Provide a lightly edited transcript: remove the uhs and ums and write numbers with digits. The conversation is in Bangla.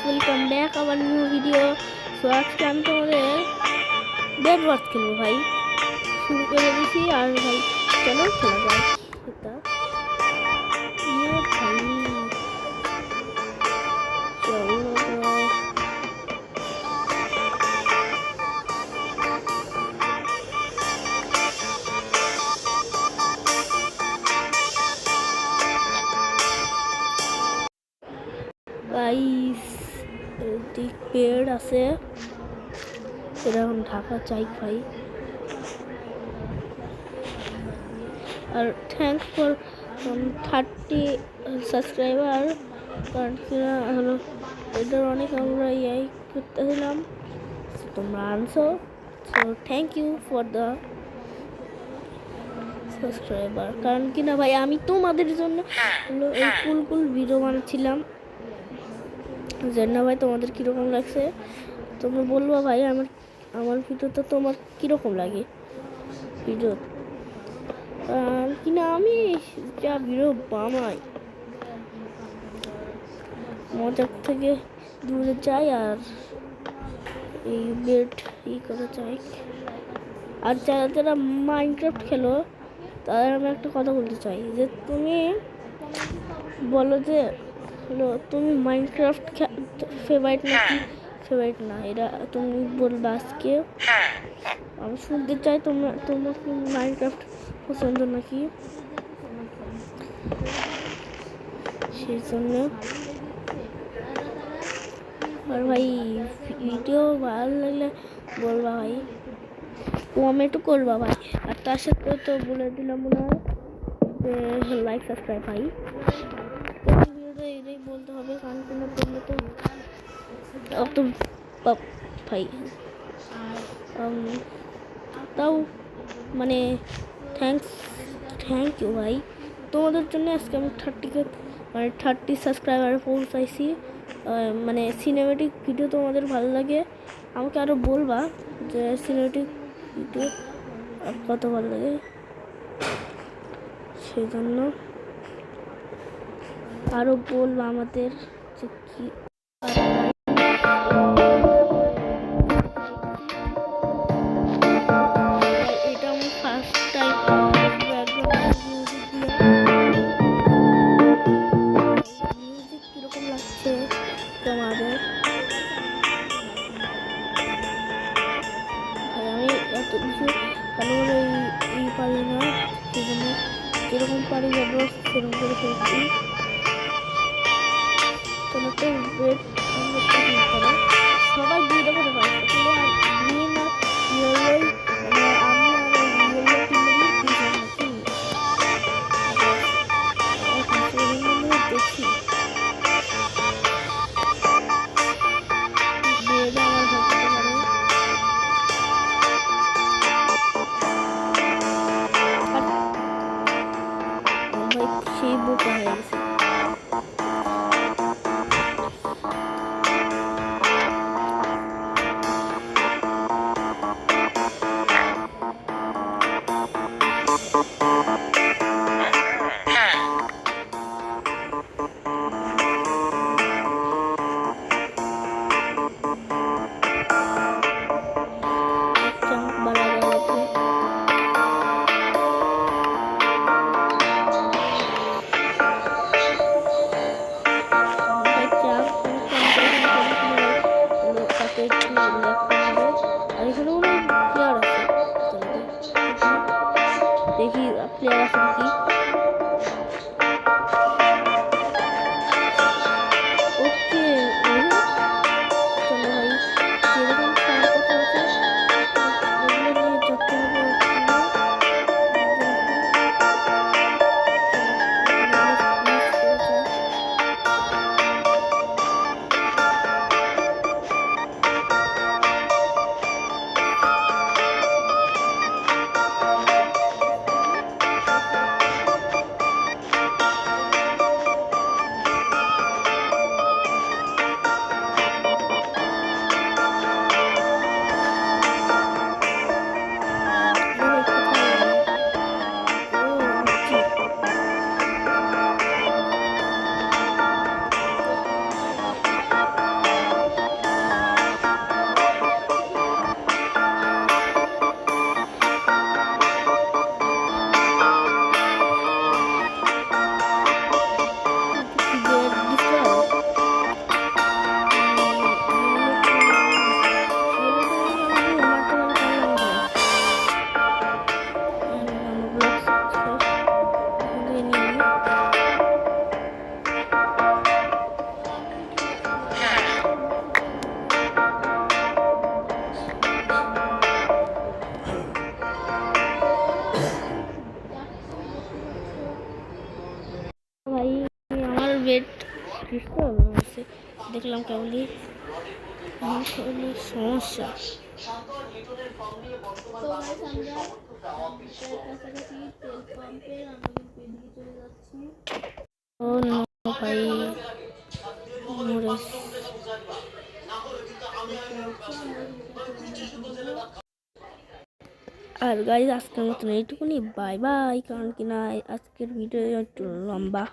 ওয়েলকাম ব্যাক আবার নিউ ভিডিও। সো আজকে আমি তোমাদের বেড ওয়ার্স খেলবো ভাই। শুরু করে দিয়েছি আর ভাই চলো খেলা যাক। এটা ভাই চলো গাইস, এদিক পেড় আছে, এরকম ঢাকা চাই ভাই। আর থ্যাংকস ফর 30 সাবস্ক্রাইবার। কারণ কিনা হলো এটার অনেক আমরা ইয়াই করতেছিলাম, তোমরা আনছো। So thank you for the subscriber. কারণ কিনা ভাই আমি তোমাদের জন্য হলো এই কুল ভিডিও বানাচ্ছিলাম। জানি না ভাই তোমাদের কীরকম লাগছে, তোমরা বলবো ভাই। আমার ভিডিওটা তোমার কীরকম লাগে ভিডিও। কিনা আমি যা ভিডিও বানাই মজার থেকে দূরে যাই আর এই বেড করা চাই। আর যারা যারা মাইনক্রাফট খেলো তাদের আমি একটা কথা বলতে চাই, যে তুমি বলো যে হলো তুমি মাইনক্রাফট ফেভারিট নাকি ফেভারিট না, এটা তুমি বলবে আজকে। আমি শুনতে চাই তোমার কি মাইনক্রাফট পছন্দ নাকি, সেই জন্য। আর ভাই ভিডিও ভালো লাগলে বলবা ভাই, কমেন্টও করবা ভাই। আর তার সাথে তো বলে দিলাম মনে হয় যে লাইক সাবস্ক্রাইব ভাই। ভিডিওটা এটাই বলতে হবে, কারণ কোনো তোমরা তো অত ভাই তাও মানে থ্যাংক ইউ ভাই। তোমাদের জন্য আজকে আমি 30 সাবস্ক্রাইবার পৌঁছাইছি। মানে সিনেমেটিক ভিডিও তোমাদের ভালো লাগে আমাকে আরও বলবা, যে সিনেমেটিক ভিডিও কত ভালো লাগে, সেই জন্য আরও বলবা আমাদের যে কি। এটা আমার ফার্স্ট টাইম মিউজিক কীরকম লাগছে তোমাদের। আমি এত কিছু ভালো করে এই পারি না, সেজন্য যেরকম পারি যাবো সেরকম করে ফেলছি। তোমরা তো বেড করো, সবাই দুইটা করে পারছে কিন্তু আর গ্রিন আর ইয়েলোই, মানে আমি আর ইয়েলো টিমেরই দুজন নাকি দেখি বেড আমার ভাবতে পারে। ভাই সেই বুক হয়ে গেছে। দেখি প্লেয়ার আছে নাকি। ওকে চলো ভাই, যেরকম কথা আছে এগুলো নিয়ে যত হবে আছে, দেখলাম কেবলই শরীরের সমস্যা। তো গাইস আমরা কাছাকাছি তেল পাম্পের আমরা কিন্তু এদিকে চলে যাচ্ছি। ও নো ভাই আর গাইস আজকের মতন এইটুকুনি, বাই বাই। কারণ কি না আজকের ভিডিও একটু লম্বা।